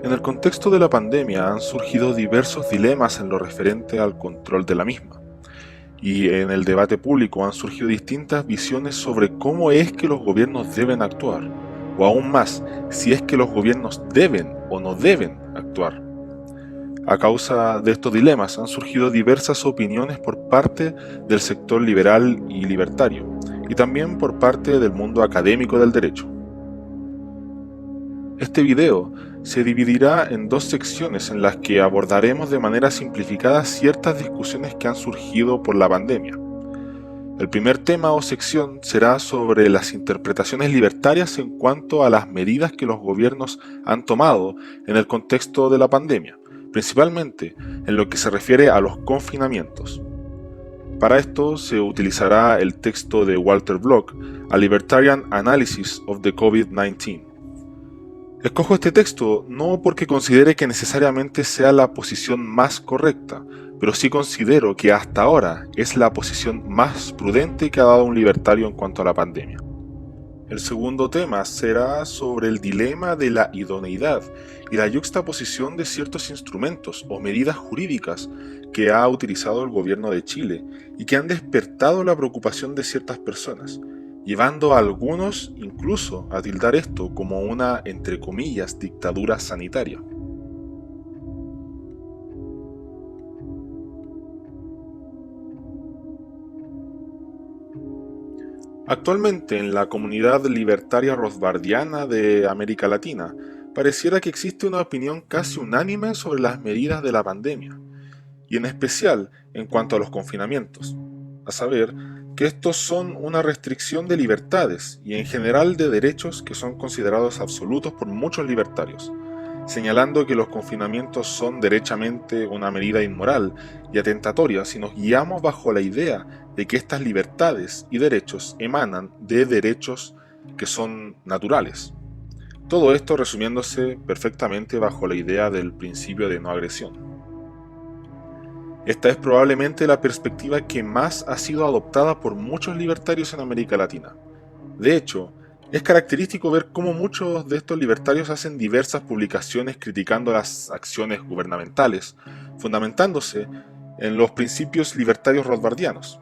En el contexto de la pandemia han surgido diversos dilemas en lo referente al control de la misma, y en el debate público han surgido distintas visiones sobre cómo es que los gobiernos deben actuar, o aún más, si es que los gobiernos deben o no deben actuar. A causa de estos dilemas han surgido diversas opiniones por parte del sector liberal y libertario, y también por parte del mundo académico del derecho. Este video se dividirá en dos secciones en las que abordaremos de manera simplificada ciertas discusiones que han surgido por la pandemia. El primer tema o sección será sobre las interpretaciones libertarias en cuanto a las medidas que los gobiernos han tomado en el contexto de la pandemia, principalmente en lo que se refiere a los confinamientos. Para esto se utilizará el texto de Walter Block, A Libertarian Analysis of the COVID-19. Escojo este texto no porque considere que necesariamente sea la posición más correcta, pero sí considero que hasta ahora es la posición más prudente que ha dado un libertario en cuanto a la pandemia. El segundo tema será sobre el dilema de la idoneidad y la yuxtaposición de ciertos instrumentos o medidas jurídicas que ha utilizado el gobierno de Chile y que han despertado la preocupación de ciertas personas, llevando a algunos incluso a tildar esto como una, entre comillas, dictadura sanitaria. Actualmente en la comunidad libertaria rothbardiana de América Latina, pareciera que existe una opinión casi unánime sobre las medidas de la pandemia, y en especial en cuanto a los confinamientos, a saber, que estos son una restricción de libertades y en general de derechos que son considerados absolutos por muchos libertarios, señalando que los confinamientos son derechamente una medida inmoral y atentatoria si nos guiamos bajo la idea de que estas libertades y derechos emanan de derechos que son naturales. Todo esto resumiéndose perfectamente bajo la idea del principio de no agresión. Esta es probablemente la perspectiva que más ha sido adoptada por muchos libertarios en América Latina. De hecho, es característico ver cómo muchos de estos libertarios hacen diversas publicaciones criticando las acciones gubernamentales, fundamentándose en los principios libertarios rothbardianos,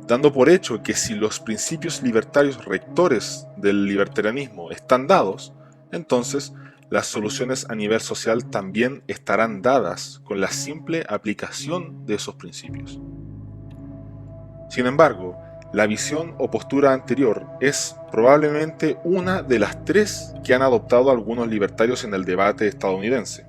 dando por hecho que si los principios libertarios rectores del libertarianismo están dados, entonces las soluciones a nivel social también estarán dadas con la simple aplicación de esos principios. Sin embargo, la visión o postura anterior es probablemente una de las tres que han adoptado algunos libertarios en el debate estadounidense.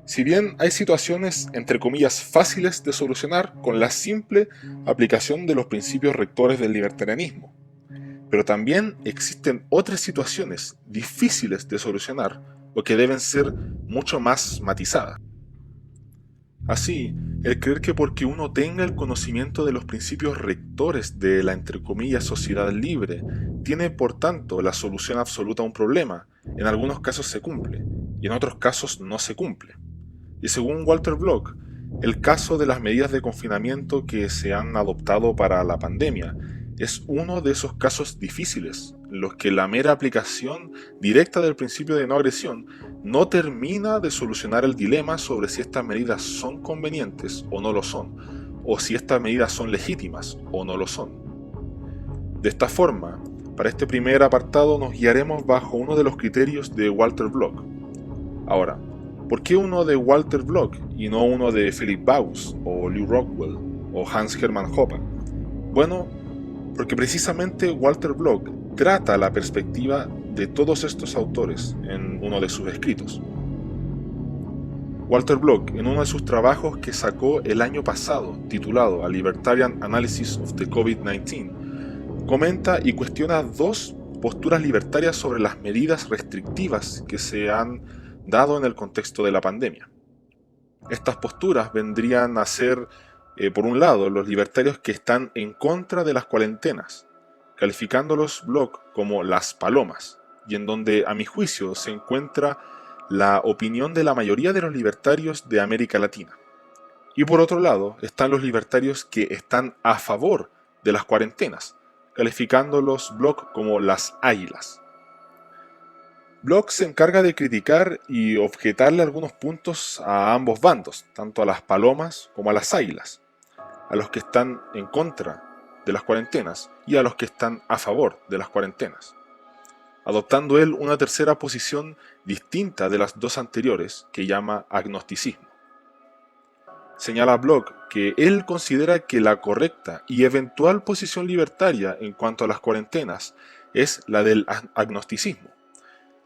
Si bien hay situaciones entre comillas fáciles de solucionar con la simple aplicación de los principios rectores del libertarianismo, pero también existen otras situaciones difíciles de solucionar o que deben ser mucho más matizadas. Así, el creer que porque uno tenga el conocimiento de los principios rectores de la entre comillas sociedad libre, tiene por tanto la solución absoluta a un problema, en algunos casos se cumple, y en otros casos no se cumple. Y según Walter Block, el caso de las medidas de confinamiento que se han adoptado para la pandemia es uno de esos casos difíciles, en los que la mera aplicación directa del principio de no agresión no termina de solucionar el dilema sobre si estas medidas son convenientes o no lo son, o si estas medidas son legítimas o no lo son. De esta forma, para este primer apartado nos guiaremos bajo uno de los criterios de Walter Block. Ahora, ¿por qué uno de Walter Block y no uno de Philip Bauss o Lew Rockwell o Hans Hermann Hoppe? Bueno, porque precisamente Walter Block trata la perspectiva de todos estos autores en uno de sus escritos. Walter Block, en uno de sus trabajos que sacó el año pasado, titulado A Libertarian Analysis of the COVID-19, comenta y cuestiona dos posturas libertarias sobre las medidas restrictivas que se han dado en el contexto de la pandemia. Estas posturas vendrían a ser, por un lado, los libertarios que están en contra de las cuarentenas, calificándolos Block como las palomas, y en donde, a mi juicio, se encuentra la opinión de la mayoría de los libertarios de América Latina. Y por otro lado, están los libertarios que están a favor de las cuarentenas, calificándolos Block como las águilas. Block se encarga de criticar y objetarle algunos puntos a ambos bandos, tanto a las palomas como a las águilas, a los que están en contra de las cuarentenas y a los que están a favor de las cuarentenas, adoptando él una tercera posición distinta de las dos anteriores que llama agnosticismo. Señala Block que él considera que la correcta y eventual posición libertaria en cuanto a las cuarentenas es la del agnosticismo,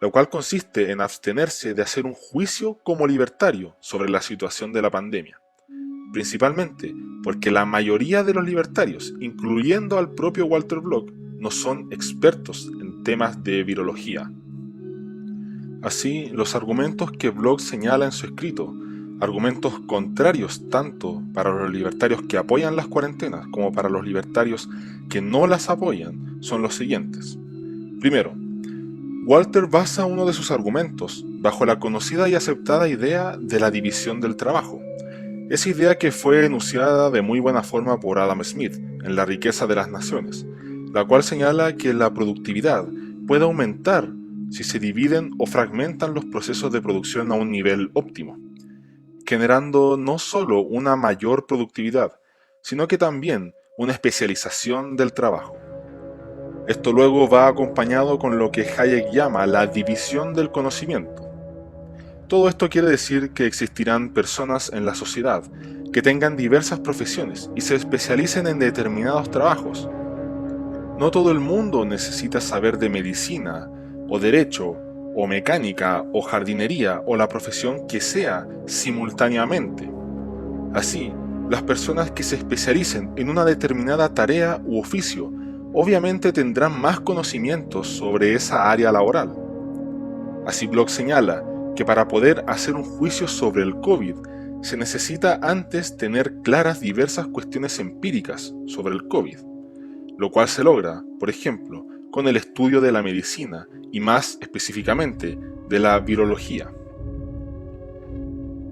lo cual consiste en abstenerse de hacer un juicio como libertario sobre la situación de la pandemia, principalmente porque la mayoría de los libertarios, incluyendo al propio Walter Block, no son expertos en temas de virología. Así, los argumentos que Block señala en su escrito, argumentos contrarios tanto para los libertarios que apoyan las cuarentenas como para los libertarios que no las apoyan, son los siguientes. Primero, Walter basa uno de sus argumentos bajo la conocida y aceptada idea de la división del trabajo, esa idea que fue enunciada de muy buena forma por Adam Smith en La riqueza de las naciones, la cual señala que la productividad puede aumentar si se dividen o fragmentan los procesos de producción a un nivel óptimo, generando no solo una mayor productividad, sino que también una especialización del trabajo. Esto luego va acompañado con lo que Hayek llama la división del conocimiento. Todo esto quiere decir que existirán personas en la sociedad que tengan diversas profesiones y se especialicen en determinados trabajos. No todo el mundo necesita saber de medicina, o derecho, o mecánica, o jardinería, o la profesión que sea simultáneamente. Así, las personas que se especialicen en una determinada tarea u oficio obviamente tendrán más conocimientos sobre esa área laboral. Así Block señala que para poder hacer un juicio sobre el COVID se necesita antes tener claras diversas cuestiones empíricas sobre el COVID, lo cual se logra, por ejemplo, con el estudio de la medicina y más específicamente de la virología.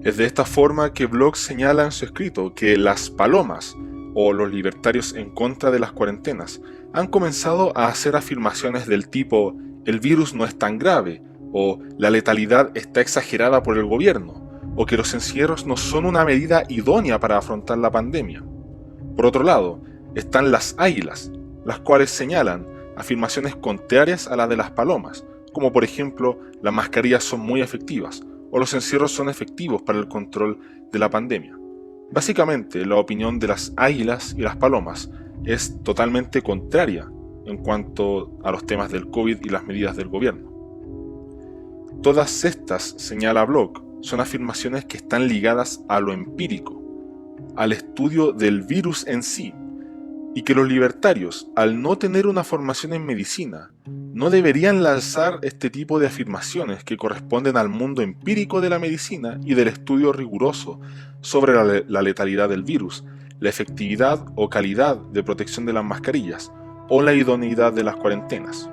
Es de esta forma que Block señala en su escrito que las palomas, o los libertarios en contra de las cuarentenas, han comenzado a hacer afirmaciones del tipo «el virus no es tan grave», o «la letalidad está exagerada por el gobierno», o que los encierros no son una medida idónea para afrontar la pandemia. Por otro lado, están las águilas, las cuales señalan afirmaciones contrarias a las de las palomas, como por ejemplo las mascarillas son muy efectivas o los encierros son efectivos para el control de la pandemia. Básicamente, la opinión de las águilas y las palomas es totalmente contraria en cuanto a los temas del COVID y las medidas del gobierno. Todas estas, señala Block, son afirmaciones que están ligadas a lo empírico, al estudio del virus en sí, y que los libertarios, al no tener una formación en medicina, no deberían lanzar este tipo de afirmaciones que corresponden al mundo empírico de la medicina y del estudio riguroso sobre la letalidad del virus, la efectividad o calidad de protección de las mascarillas o la idoneidad de las cuarentenas.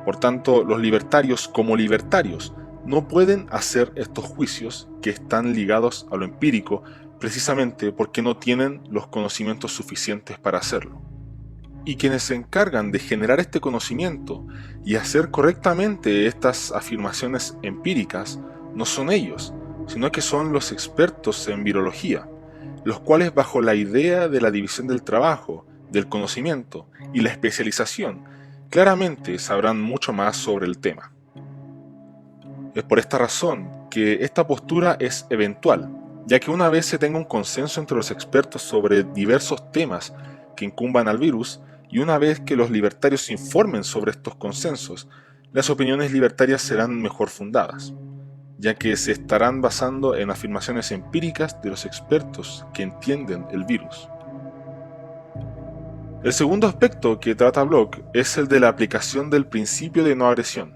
Por tanto, los libertarios como libertarios no pueden hacer estos juicios que están ligados a lo empírico precisamente porque no tienen los conocimientos suficientes para hacerlo. Y quienes se encargan de generar este conocimiento y hacer correctamente estas afirmaciones empíricas no son ellos, sino que son los expertos en virología, los cuales bajo la idea de la división del trabajo, del conocimiento y la especialización, claramente sabrán mucho más sobre el tema. Es por esta razón que esta postura es eventual, ya que una vez se tenga un consenso entre los expertos sobre diversos temas que incumban al virus, y una vez que los libertarios informen sobre estos consensos, las opiniones libertarias serán mejor fundadas. ya que se estarán basando en afirmaciones empíricas de los expertos que entienden el virus. El segundo aspecto que trata Block es el de la aplicación del principio de no agresión,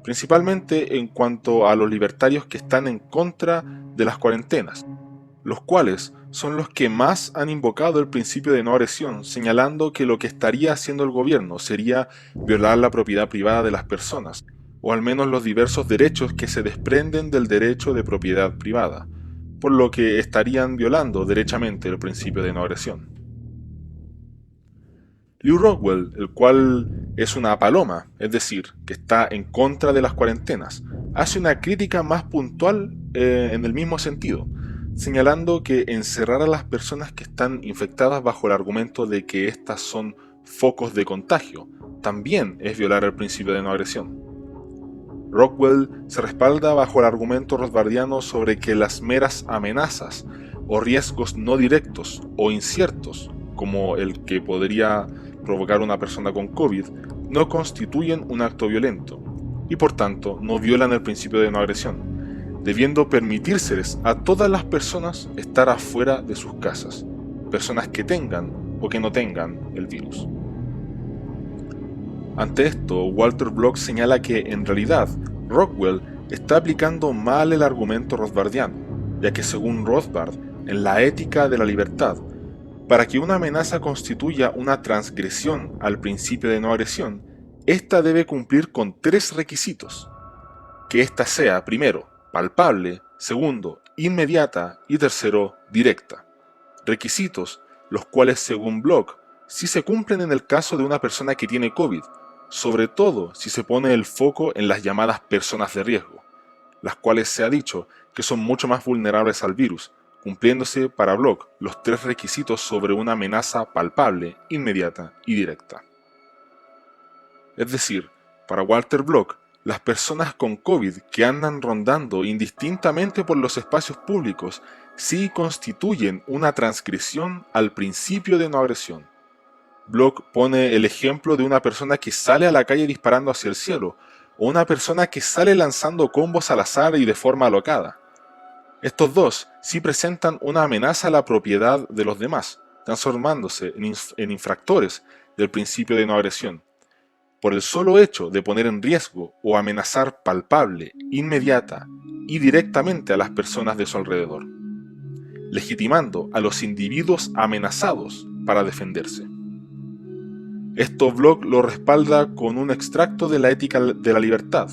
principalmente en cuanto a los libertarios que están en contra de las cuarentenas, los cuales son los que más han invocado el principio de no agresión, señalando que lo que estaría haciendo el gobierno sería violar la propiedad privada de las personas, o al menos los diversos derechos que se desprenden del derecho de propiedad privada, por lo que estarían violando derechamente el principio de no agresión. Lew Rockwell, el cual es una paloma, es decir, que está en contra de las cuarentenas, hace una crítica más puntual en el mismo sentido, señalando que encerrar a las personas que están infectadas bajo el argumento de que éstas son focos de contagio también es violar el principio de no agresión. Rockwell se respalda bajo el argumento rothbardiano sobre que las meras amenazas o riesgos no directos o inciertos, como el que podría provocar una persona con COVID, no constituyen un acto violento y por tanto no violan el principio de no agresión, debiendo permitírseles a todas las personas estar afuera de sus casas, personas que tengan o que no tengan el virus. Ante esto, Walter Block señala que en realidad Rockwell está aplicando mal el argumento rothbardiano, ya que según Rothbard, en la ética de la libertad, para que una amenaza constituya una transgresión al principio de no agresión, ésta debe cumplir con 3 requisitos. Que ésta sea, primero, palpable, segundo, inmediata y tercero, directa. Requisitos los cuales, según Block, sí se cumplen en el caso de una persona que tiene COVID, sobre todo si se pone el foco en las llamadas personas de riesgo, las cuales se ha dicho que son mucho más vulnerables al virus, cumpliéndose para Block los 3 requisitos sobre una amenaza palpable, inmediata y directa. Es decir, para Walter Block, las personas con COVID que andan rondando indistintamente por los espacios públicos sí constituyen una transgresión al principio de no agresión. Block pone el ejemplo de una persona que sale a la calle disparando hacia el cielo, o una persona que sale lanzando combos al azar y de forma alocada. Estos dos sí presentan una amenaza a la propiedad de los demás, transformándose en infractores del principio de no agresión, por el solo hecho de poner en riesgo o amenazar palpable, inmediata y directamente a las personas de su alrededor, legitimando a los individuos amenazados para defenderse. Esto Block lo respalda con un extracto de la Ética de la Libertad,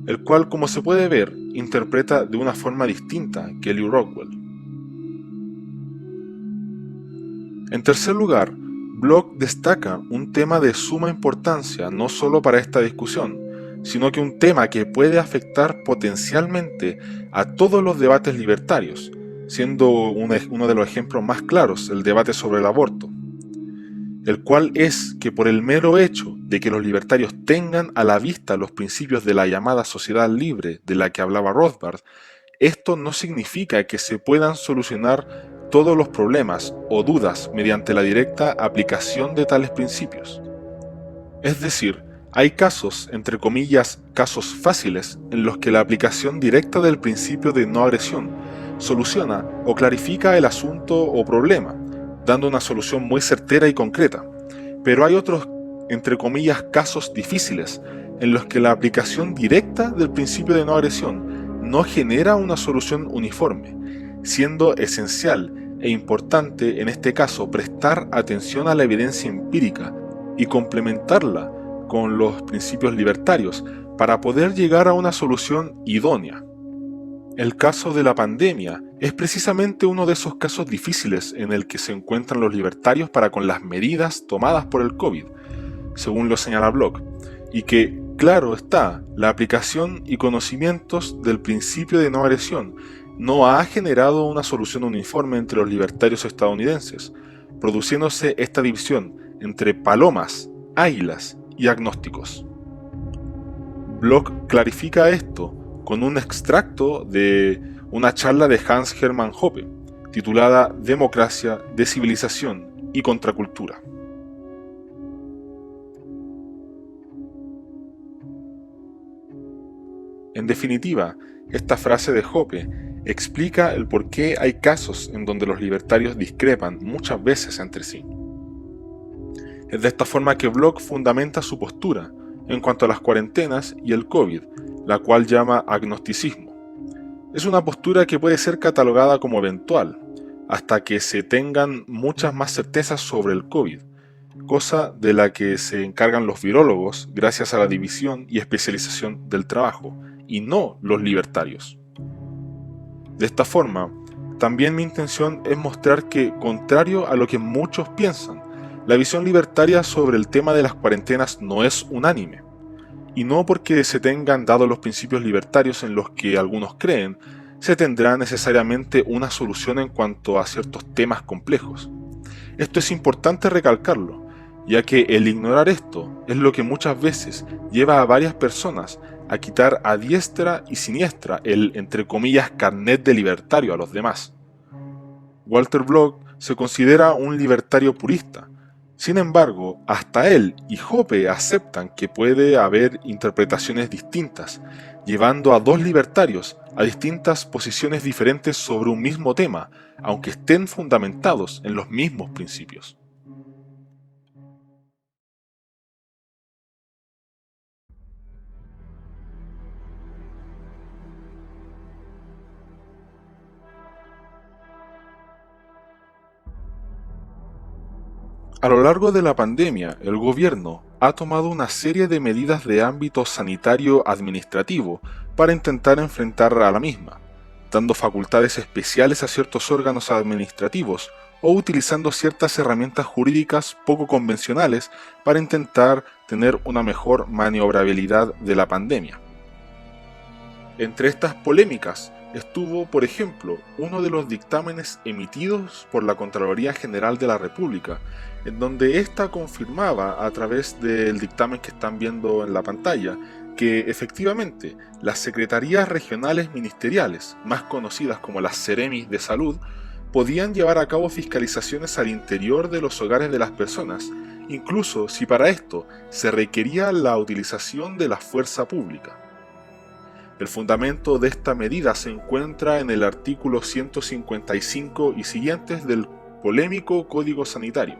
el cual, como se puede ver, interpreta de una forma distinta que Lew Rockwell. En tercer lugar, Block destaca un tema de suma importancia no solo para esta discusión, sino que un tema que puede afectar potencialmente a todos los debates libertarios, siendo uno de los ejemplos más claros el debate sobre el aborto, el cual es que por el mero hecho de que los libertarios tengan a la vista los principios de la llamada sociedad libre de la que hablaba Rothbard, esto no significa que se puedan solucionar todos los problemas o dudas mediante la directa aplicación de tales principios. Es decir, hay casos, entre comillas, casos fáciles, en los que la aplicación directa del principio de no agresión soluciona o clarifica el asunto o problema, dando una solución muy certera y concreta. Pero hay otros, entre comillas, casos difíciles, en los que la aplicación directa del principio de no agresión no genera una solución uniforme, siendo esencial e importante en este caso prestar atención a la evidencia empírica y complementarla con los principios libertarios para poder llegar a una solución idónea. El caso de la pandemia es precisamente uno de esos casos difíciles en el que se encuentran los libertarios para con las medidas tomadas por el COVID, según lo señala Block, y que, claro está, la aplicación y conocimientos del principio de no agresión no ha generado una solución uniforme entre los libertarios estadounidenses, produciéndose esta división entre palomas, águilas y agnósticos. Block clarifica esto con un extracto de una charla de Hans Hermann Hoppe, titulada Democracia, Descivilización y Contracultura. En definitiva, esta frase de Hoppe explica el por qué hay casos en donde los libertarios discrepan muchas veces entre sí. Es de esta forma que Block fundamenta su postura en cuanto a las cuarentenas y el COVID, la cual llama agnosticismo. Es una postura que puede ser catalogada como eventual, hasta que se tengan muchas más certezas sobre el COVID, cosa de la que se encargan los virólogos gracias a la división y especialización del trabajo, y no los libertarios. De esta forma, también mi intención es mostrar que, contrario a lo que muchos piensan, la visión libertaria sobre el tema de las cuarentenas no es unánime, y no porque se tengan dado los principios libertarios en los que algunos creen, se tendrá necesariamente una solución en cuanto a ciertos temas complejos. Esto es importante recalcarlo, ya que el ignorar esto es lo que muchas veces lleva a varias personas a quitar a diestra y siniestra el, entre comillas, carnet de libertario a los demás. Walter Block se considera un libertario purista. Sin embargo, hasta él y Hoppe aceptan que puede haber interpretaciones distintas, llevando a dos libertarios a distintas posiciones diferentes sobre un mismo tema, aunque estén fundamentados en los mismos principios. A lo largo de la pandemia, el gobierno ha tomado una serie de medidas de ámbito sanitario-administrativo para intentar enfrentar a la misma, dando facultades especiales a ciertos órganos administrativos o utilizando ciertas herramientas jurídicas poco convencionales para intentar tener una mejor maniobrabilidad de la pandemia. Entre estas polémicas estuvo, por ejemplo, uno de los dictámenes emitidos por la Contraloría General de la República, en donde ésta confirmaba a través del dictamen que están viendo en la pantalla que efectivamente las secretarías regionales ministeriales, más conocidas como las Ceremis de Salud, podían llevar a cabo fiscalizaciones al interior de los hogares de las personas, incluso si para esto se requería la utilización de la fuerza pública. El fundamento de esta medida se encuentra en el artículo 155 y siguientes del polémico Código Sanitario,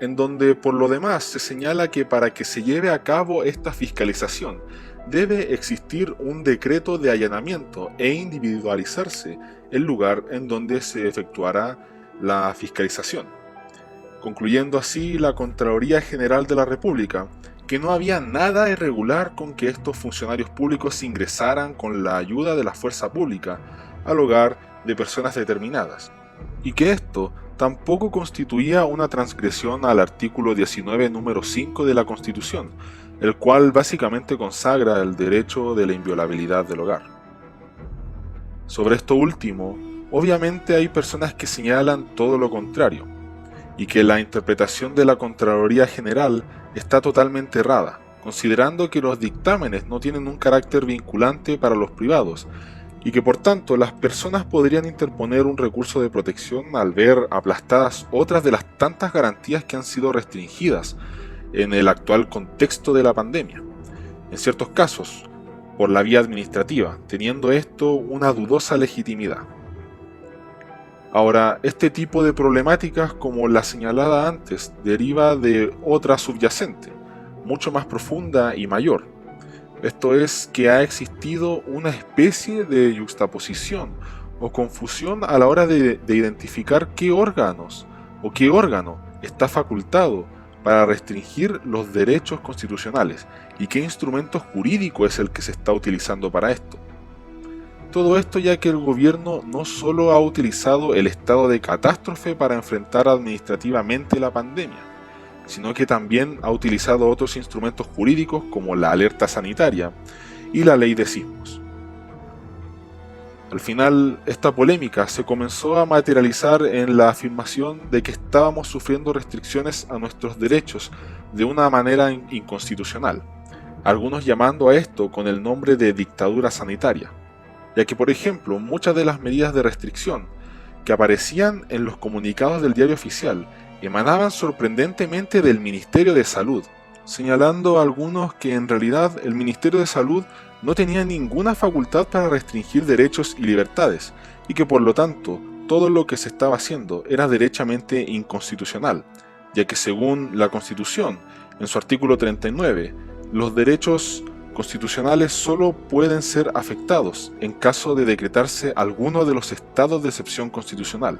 en donde por lo demás se señala que para que se lleve a cabo esta fiscalización debe existir un decreto de allanamiento e individualizarse el lugar en donde se efectuará la fiscalización, concluyendo así la Contraloría General de la República que no había nada irregular con que estos funcionarios públicos ingresaran con la ayuda de la fuerza pública al hogar de personas determinadas, y que esto tampoco constituía una transgresión al artículo 19 número 5 de la Constitución, el cual básicamente consagra el derecho de la inviolabilidad del hogar. Sobre esto último, obviamente hay personas que señalan todo lo contrario, y que la interpretación de la Contraloría General está totalmente errada, considerando que los dictámenes no tienen un carácter vinculante para los privados, y que por tanto las personas podrían interponer un recurso de protección al ver aplastadas otras de las tantas garantías que han sido restringidas en el actual contexto de la pandemia, en ciertos casos por la vía administrativa, teniendo esto una dudosa legitimidad. Ahora, este tipo de problemáticas, como la señalada antes, deriva de otra subyacente, mucho más profunda y mayor. Esto es que ha existido una especie de yuxtaposición o confusión a la hora de identificar qué órganos o qué órgano está facultado para restringir los derechos constitucionales y qué instrumento jurídico es el que se está utilizando para esto. Todo esto ya que el gobierno no solo ha utilizado el estado de catástrofe para enfrentar administrativamente la pandemia, sino que también ha utilizado otros instrumentos jurídicos como la alerta sanitaria y la ley de sismos. Al final, esta polémica se comenzó a materializar en la afirmación de que estábamos sufriendo restricciones a nuestros derechos de una manera inconstitucional, algunos llamando a esto con el nombre de dictadura sanitaria, ya que por ejemplo muchas de las medidas de restricción que aparecían en los comunicados del diario oficial emanaban sorprendentemente del Ministerio de Salud, señalando a algunos que en realidad el Ministerio de Salud no tenía ninguna facultad para restringir derechos y libertades, y que por lo tanto todo lo que se estaba haciendo era derechamente inconstitucional, ya que según la Constitución, en su artículo 39, los derechos constitucionales solo pueden ser afectados en caso de decretarse alguno de los estados de excepción constitucional,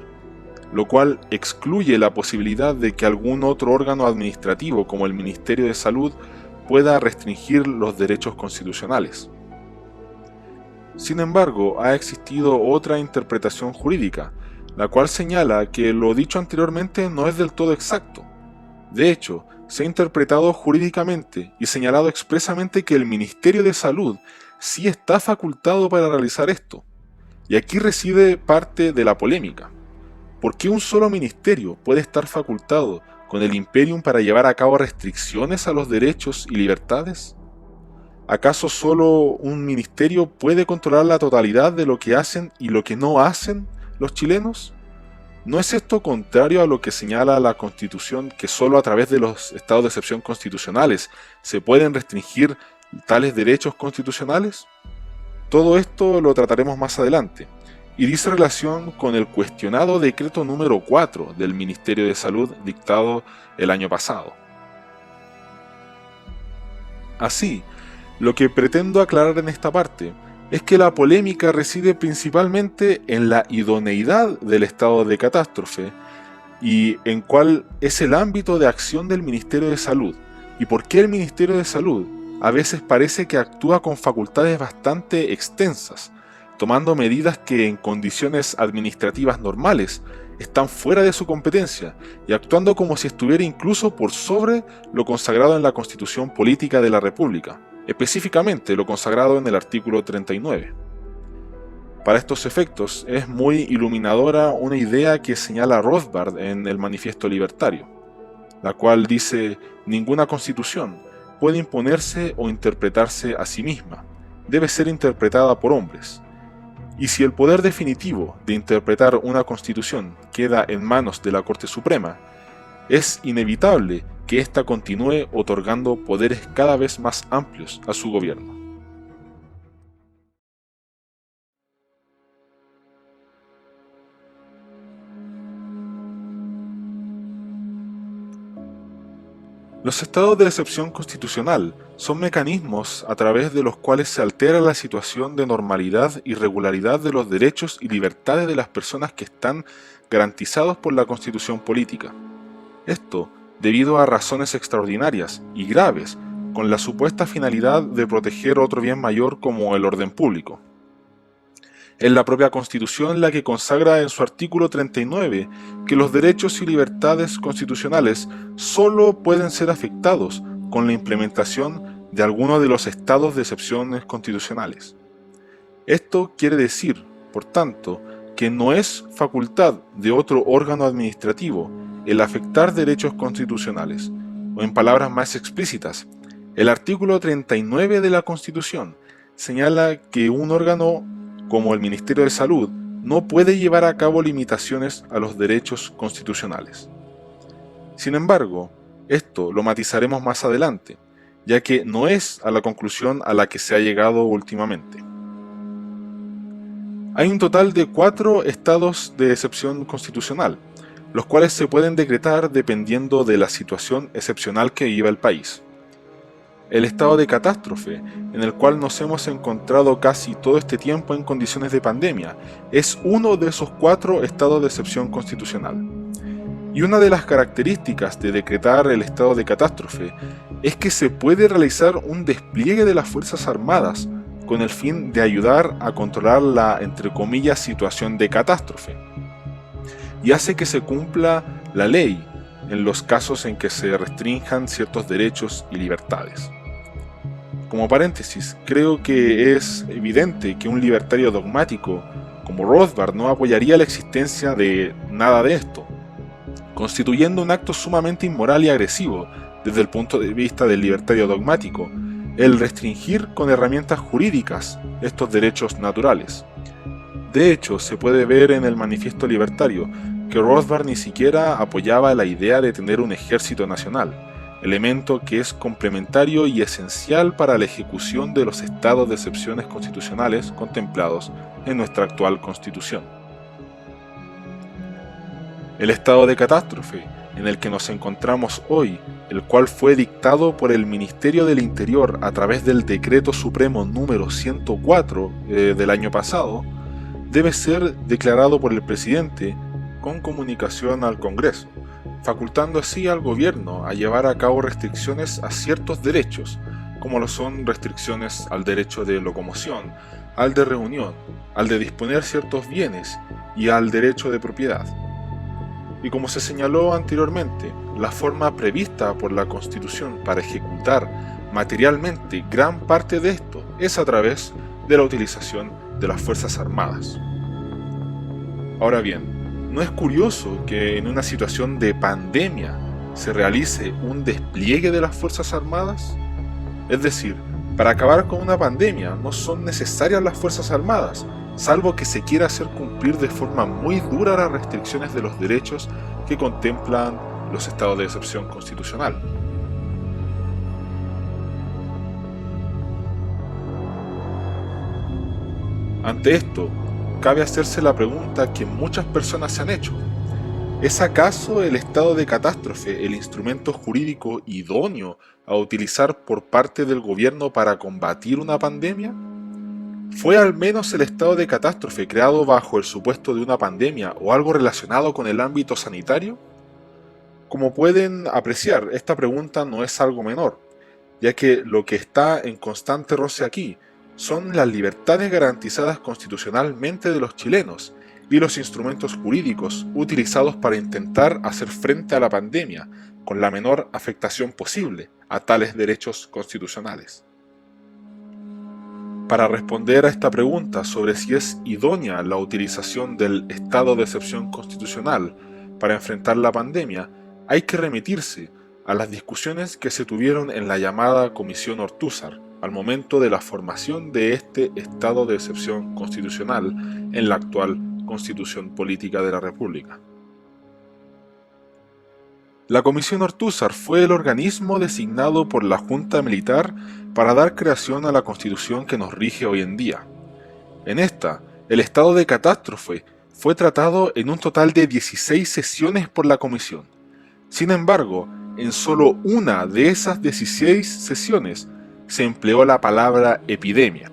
lo cual excluye la posibilidad de que algún otro órgano administrativo como el Ministerio de Salud pueda restringir los derechos constitucionales. Sin embargo, ha existido otra interpretación jurídica, la cual señala que lo dicho anteriormente no es del todo exacto. De hecho, se ha interpretado jurídicamente y señalado expresamente que el Ministerio de Salud sí está facultado para realizar esto. Y aquí reside parte de la polémica. ¿Por qué un solo ministerio puede estar facultado con el Imperium para llevar a cabo restricciones a los derechos y libertades? ¿Acaso solo un ministerio puede controlar la totalidad de lo que hacen y lo que no hacen los chilenos? ¿No es esto contrario a lo que señala la Constitución, que solo a través de los estados de excepción constitucionales se pueden restringir tales derechos constitucionales? Todo esto lo trataremos más adelante, y dice relación con el cuestionado decreto número 4 del Ministerio de Salud dictado el año pasado. Así, lo que pretendo aclarar en esta parte es que la polémica reside principalmente en la idoneidad del estado de catástrofe y en cuál es el ámbito de acción del Ministerio de Salud y por qué el Ministerio de Salud a veces parece que actúa con facultades bastante extensas, tomando medidas que en condiciones administrativas normales están fuera de su competencia y actuando como si estuviera incluso por sobre lo consagrado en la Constitución Política de la República, específicamente lo consagrado en el artículo 39. Para estos efectos es muy iluminadora una idea que señala Rothbard en el Manifiesto Libertario, la cual dice: ninguna constitución puede imponerse o interpretarse a sí misma, debe ser interpretada por hombres. Y si el poder definitivo de interpretar una constitución queda en manos de la Corte Suprema, es inevitable que ésta continúe otorgando poderes cada vez más amplios a su gobierno. Los estados de excepción constitucional son mecanismos a través de los cuales se altera la situación de normalidad y regularidad de los derechos y libertades de las personas que están garantizados por la Constitución política. Esto debido a razones extraordinarias y graves, con la supuesta finalidad de proteger otro bien mayor como el orden público. Es la propia Constitución la que consagra en su artículo 39 que los derechos y libertades constitucionales solo pueden ser afectados con la implementación de alguno de los estados de excepciones constitucionales. Esto quiere decir, por tanto, que no es facultad de otro órgano administrativo el afectar derechos constitucionales, o en palabras más explícitas, el artículo 39 de la Constitución señala que un órgano como el Ministerio de Salud no puede llevar a cabo limitaciones a los derechos constitucionales. Sin embargo, esto lo matizaremos más adelante, ya que no es a la conclusión a la que se ha llegado últimamente. Hay un total de 4 estados de excepción constitucional, los cuales se pueden decretar dependiendo de la situación excepcional que viva el país. El estado de catástrofe, en el cual nos hemos encontrado casi todo este tiempo en condiciones de pandemia, es uno de esos 4 estados de excepción constitucional. Y una de las características de decretar el estado de catástrofe es que se puede realizar un despliegue de las Fuerzas Armadas con el fin de ayudar a controlar la, entre comillas, situación de catástrofe, y hace que se cumpla la ley en los casos en que se restrinjan ciertos derechos y libertades. Como paréntesis, creo que es evidente que un libertario dogmático como Rothbard no apoyaría la existencia de nada de esto, constituyendo un acto sumamente inmoral y agresivo desde el punto de vista del libertario dogmático, el restringir con herramientas jurídicas estos derechos naturales. De hecho, se puede ver en el Manifiesto Libertario que Rothbard ni siquiera apoyaba la idea de tener un ejército nacional, elemento que es complementario y esencial para la ejecución de los estados de excepciones constitucionales contemplados en nuestra actual Constitución. El estado de catástrofe en el que nos encontramos hoy, el cual fue dictado por el Ministerio del Interior a través del Decreto Supremo número 104 del año pasado, debe ser declarado por el presidente con comunicación al Congreso, facultando así al gobierno a llevar a cabo restricciones a ciertos derechos, como lo son restricciones al derecho de locomoción, al de reunión, al de disponer ciertos bienes y al derecho de propiedad. Y como se señaló anteriormente, la forma prevista por la Constitución para ejecutar materialmente gran parte de esto es a través de la utilización de las Fuerzas Armadas. Ahora bien, ¿no es curioso que en una situación de pandemia se realice un despliegue de las Fuerzas Armadas? Es decir, para acabar con una pandemia no son necesarias las Fuerzas Armadas, salvo que se quiera hacer cumplir de forma muy dura las restricciones de los derechos que contemplan los estados de excepción constitucional. Ante esto, cabe hacerse la pregunta que muchas personas se han hecho. ¿Es acaso el estado de catástrofe el instrumento jurídico idóneo a utilizar por parte del gobierno para combatir una pandemia? ¿Fue al menos el estado de catástrofe creado bajo el supuesto de una pandemia o algo relacionado con el ámbito sanitario? Como pueden apreciar, esta pregunta no es algo menor, ya que lo que está en constante roce aquí son las libertades garantizadas constitucionalmente de los chilenos y los instrumentos jurídicos utilizados para intentar hacer frente a la pandemia con la menor afectación posible a tales derechos constitucionales. Para responder a esta pregunta sobre si es idónea la utilización del estado de excepción constitucional para enfrentar la pandemia, hay que remitirse a las discusiones que se tuvieron en la llamada Comisión Ortúzar al momento de la formación de este estado de excepción constitucional en la actual Constitución Política de la República. La Comisión Ortúzar fue el organismo designado por la Junta Militar para dar creación a la Constitución que nos rige hoy en día. En esta, el estado de catástrofe fue tratado en un total de 16 sesiones por la Comisión. Sin embargo, en solo una de esas 16 sesiones se empleó la palabra epidemia.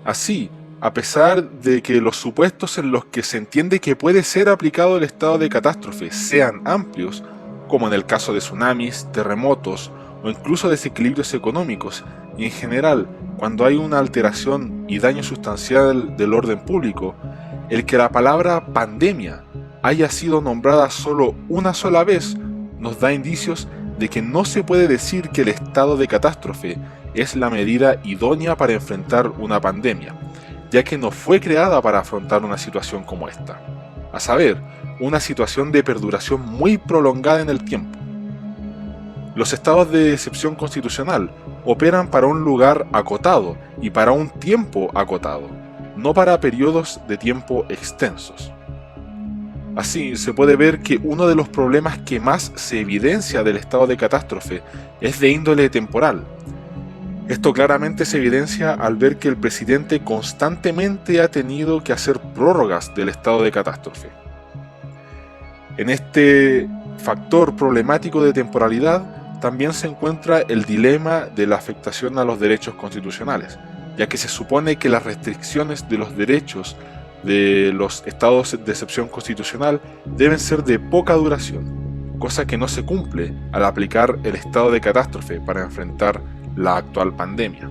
Así, a pesar de que los supuestos en los que se entiende que puede ser aplicado el estado de catástrofe sean amplios, como en el caso de tsunamis, terremotos o incluso desequilibrios económicos, y en general, cuando hay una alteración y daño sustancial del orden público, el que la palabra pandemia haya sido nombrada solo una sola vez nos da indicios de que no se puede decir que el estado de catástrofe es la medida idónea para enfrentar una pandemia, ya que no fue creada para afrontar una situación como esta, a saber, una situación de perduración muy prolongada en el tiempo. Los estados de excepción constitucional operan para un lugar acotado y para un tiempo acotado, no para periodos de tiempo extensos. Así, se puede ver que uno de los problemas que más se evidencia del estado de catástrofe es de índole temporal. Esto claramente se evidencia al ver que el presidente constantemente ha tenido que hacer prórrogas del estado de catástrofe. En este factor problemático de temporalidad también se encuentra el dilema de la afectación a los derechos constitucionales, ya que se supone que las restricciones de los derechos de los estados de excepción constitucional deben ser de poca duración, cosa que no se cumple al aplicar el estado de catástrofe para enfrentar la actual pandemia.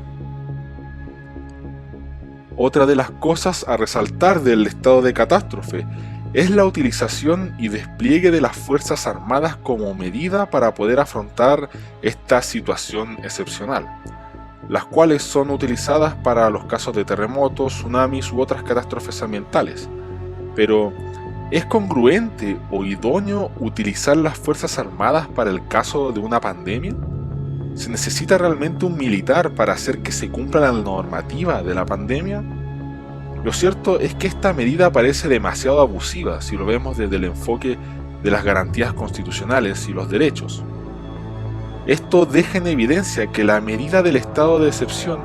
Otra de las cosas a resaltar del estado de catástrofe es la utilización y despliegue de las Fuerzas Armadas como medida para poder afrontar esta situación excepcional, las cuales son utilizadas para los casos de terremotos, tsunamis u otras catástrofes ambientales. Pero, ¿es congruente o idóneo utilizar las Fuerzas Armadas para el caso de una pandemia? ¿Se necesita realmente un militar para hacer que se cumpla la normativa de la pandemia? Lo cierto es que esta medida parece demasiado abusiva si lo vemos desde el enfoque de las garantías constitucionales y los derechos. Esto deja en evidencia que la medida del estado de excepción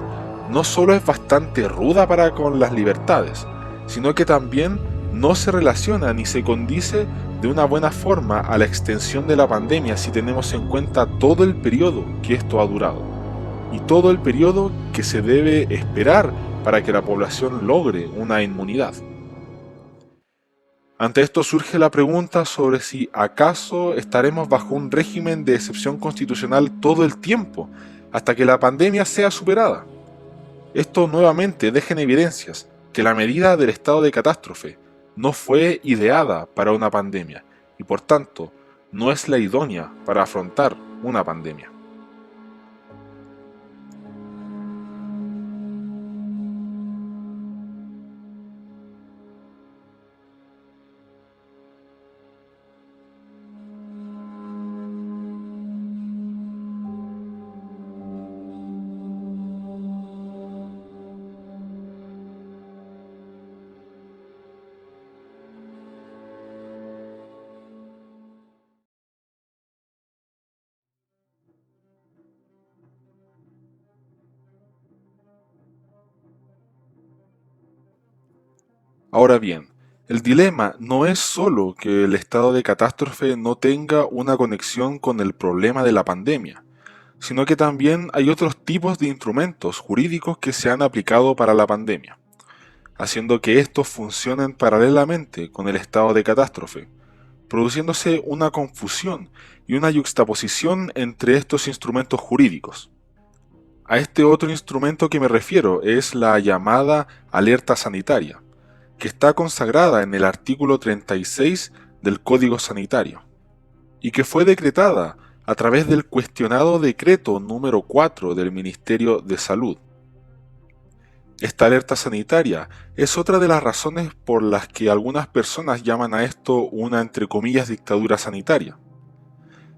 no solo es bastante ruda para con las libertades, sino que también no se relaciona ni se condice de una buena forma a la extensión de la pandemia si tenemos en cuenta todo el periodo que esto ha durado y todo el periodo que se debe esperar para que la población logre una inmunidad. Ante esto surge la pregunta sobre si acaso estaremos bajo un régimen de excepción constitucional todo el tiempo, hasta que la pandemia sea superada. Esto nuevamente deja en evidencias que la medida del estado de catástrofe no fue ideada para una pandemia y por tanto no es la idónea para afrontar una pandemia. Ahora bien, el dilema no es solo que el estado de catástrofe no tenga una conexión con el problema de la pandemia, sino que también hay otros tipos de instrumentos jurídicos que se han aplicado para la pandemia, haciendo que estos funcionen paralelamente con el estado de catástrofe, produciéndose una confusión y una yuxtaposición entre estos instrumentos jurídicos. A este otro instrumento que me refiero es la llamada alerta sanitaria, que está consagrada en el artículo 36 del Código Sanitario, y que fue decretada a través del cuestionado decreto número 4 del Ministerio de Salud. Esta alerta sanitaria es otra de las razones por las que algunas personas llaman a esto una entre comillas dictadura sanitaria.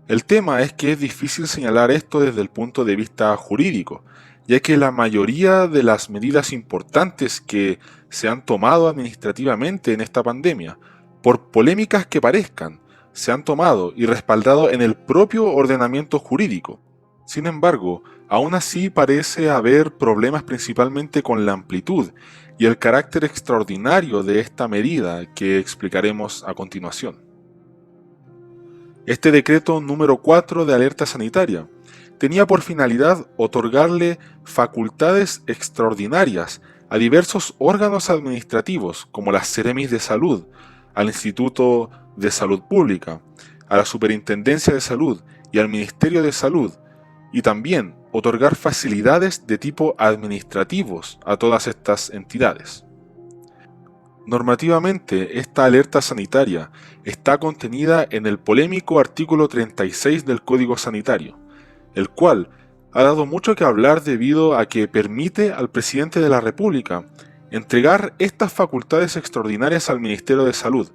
El tema es que es difícil señalar esto desde el punto de vista jurídico, ya que la mayoría de las medidas importantes que se han tomado administrativamente en esta pandemia, por polémicas que parezcan, se han tomado y respaldado en el propio ordenamiento jurídico. Sin embargo, aún así parece haber problemas principalmente con la amplitud y el carácter extraordinario de esta medida que explicaremos a continuación. Este decreto número 4 de alerta sanitaria tenía por finalidad otorgarle facultades extraordinarias a diversos órganos administrativos como las Seremis de Salud, al Instituto de Salud Pública, a la Superintendencia de Salud y al Ministerio de Salud, y también otorgar facilidades de tipo administrativos a todas estas entidades. Normativamente, esta alerta sanitaria está contenida en el polémico artículo 36 del Código Sanitario, el cual ha dado mucho que hablar debido a que permite al presidente de la República entregar estas facultades extraordinarias al Ministerio de Salud,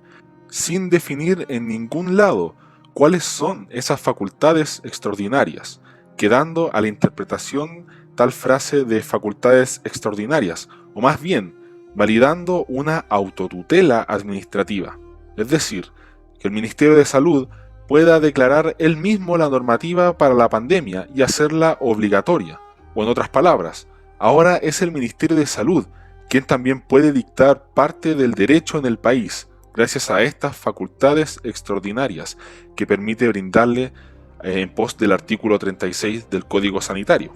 sin definir en ningún lado cuáles son esas facultades extraordinarias, quedando a la interpretación tal frase de facultades extraordinarias, o más bien, validando una autotutela administrativa, es decir, que el Ministerio de Salud pueda declarar él mismo la normativa para la pandemia y hacerla obligatoria, o en otras palabras, ahora es el Ministerio de Salud quien también puede dictar parte del derecho en el país, gracias a estas facultades extraordinarias que permite brindarle en pos del artículo 36 del Código Sanitario.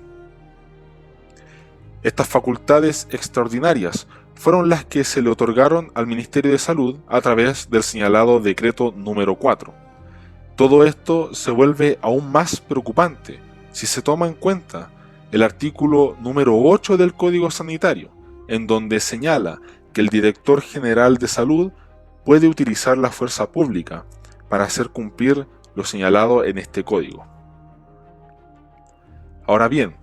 Estas facultades extraordinarias fueron las que se le otorgaron al Ministerio de Salud a través del señalado decreto número 4. Todo esto se vuelve aún más preocupante si se toma en cuenta el artículo número 8 del Código Sanitario, en donde señala que el Director General de Salud puede utilizar la fuerza pública para hacer cumplir lo señalado en este código. Ahora bien,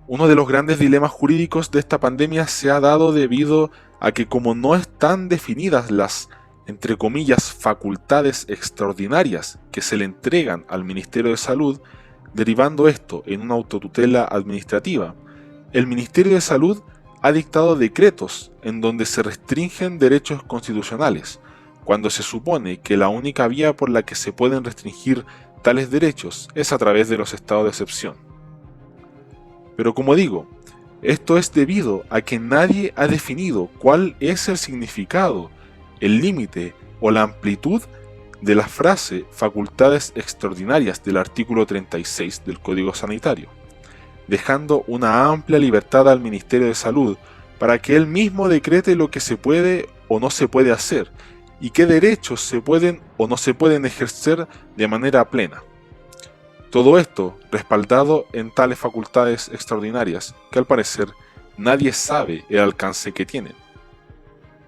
uno de los grandes dilemas jurídicos de esta pandemia se ha dado debido a que como no están definidas las, entre comillas, facultades extraordinarias que se le entregan al Ministerio de Salud, derivando esto en una autotutela administrativa, el Ministerio de Salud ha dictado decretos en donde se restringen derechos constitucionales, cuando se supone que la única vía por la que se pueden restringir tales derechos es a través de los estados de excepción. Pero como digo, esto es debido a que nadie ha definido cuál es el significado, el límite o la amplitud de la frase facultades extraordinarias del artículo 36 del Código Sanitario, dejando una amplia libertad al Ministerio de Salud para que él mismo decrete lo que se puede o no se puede hacer y qué derechos se pueden o no se pueden ejercer de manera plena. Todo esto respaldado en tales facultades extraordinarias que al parecer nadie sabe el alcance que tienen.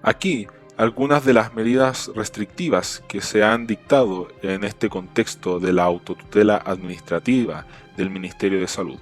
Aquí, algunas de las medidas restrictivas que se han dictado en este contexto de la autotutela administrativa del Ministerio de Salud.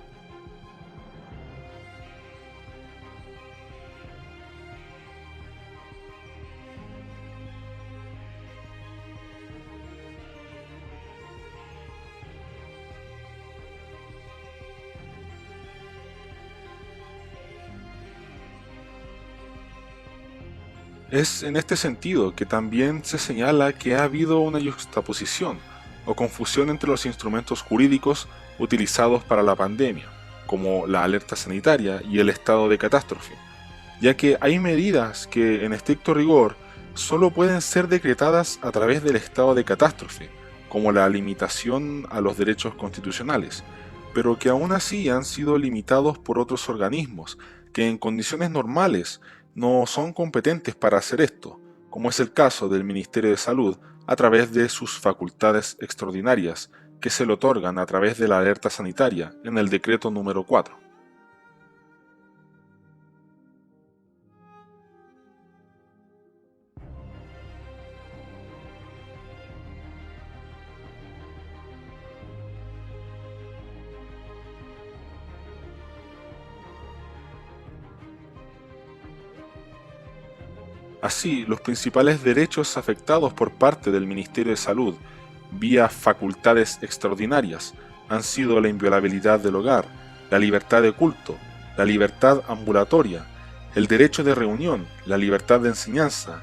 Es en este sentido que también se señala que ha habido una yuxtaposición o confusión entre los instrumentos jurídicos utilizados para la pandemia, como la alerta sanitaria y el estado de catástrofe, ya que hay medidas que en estricto rigor solo pueden ser decretadas a través del estado de catástrofe, como la limitación a los derechos constitucionales, pero que aún así han sido limitados por otros organismos que en condiciones normales no son competentes para hacer esto, como es el caso del Ministerio de Salud a través de sus facultades extraordinarias que se le otorgan a través de la alerta sanitaria en el decreto número 4. Así, los principales derechos afectados por parte del Ministerio de Salud vía facultades extraordinarias han sido la inviolabilidad del hogar, la libertad de culto, la libertad ambulatoria, el derecho de reunión, la libertad de enseñanza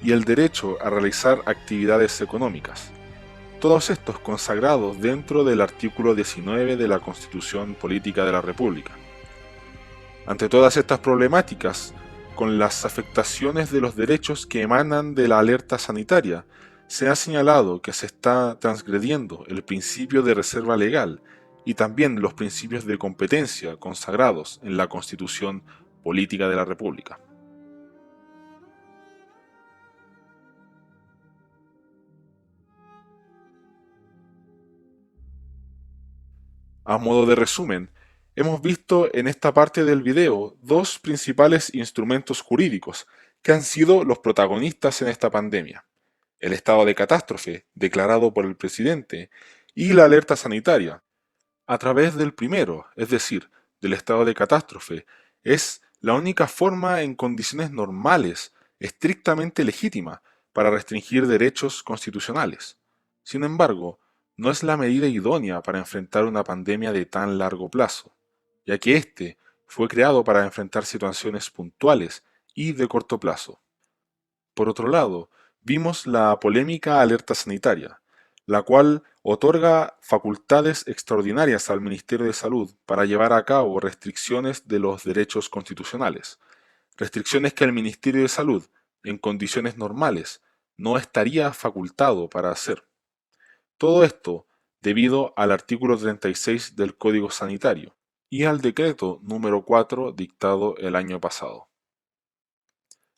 y el derecho a realizar actividades económicas. Todos estos consagrados dentro del artículo 19 de la Constitución Política de la República. Ante todas estas problemáticas, con las afectaciones de los derechos que emanan de la alerta sanitaria, se ha señalado que se está transgrediendo el principio de reserva legal y también los principios de competencia consagrados en la Constitución Política de la República. A modo de resumen, hemos visto en esta parte del video dos principales instrumentos jurídicos que han sido los protagonistas en esta pandemia: el estado de catástrofe declarado por el presidente y la alerta sanitaria. A través del primero, es decir, del estado de catástrofe, es la única forma en condiciones normales, estrictamente legítima, para restringir derechos constitucionales. Sin embargo, no es la medida idónea para enfrentar una pandemia de tan largo plazo, ya que éste fue creado para enfrentar situaciones puntuales y de corto plazo. Por otro lado, vimos la polémica alerta sanitaria, la cual otorga facultades extraordinarias al Ministerio de Salud para llevar a cabo restricciones de los derechos constitucionales, restricciones que el Ministerio de Salud, en condiciones normales, no estaría facultado para hacer. Todo esto debido al artículo 36 del Código Sanitario y al decreto número 4 dictado el año pasado.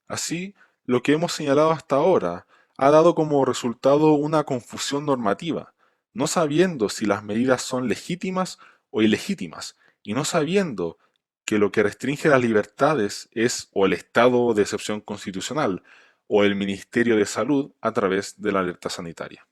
Así, lo que hemos señalado hasta ahora ha dado como resultado una confusión normativa, no sabiendo si las medidas son legítimas o ilegítimas, y no sabiendo que lo que restringe las libertades es o el estado de excepción constitucional o el Ministerio de Salud a través de la alerta sanitaria.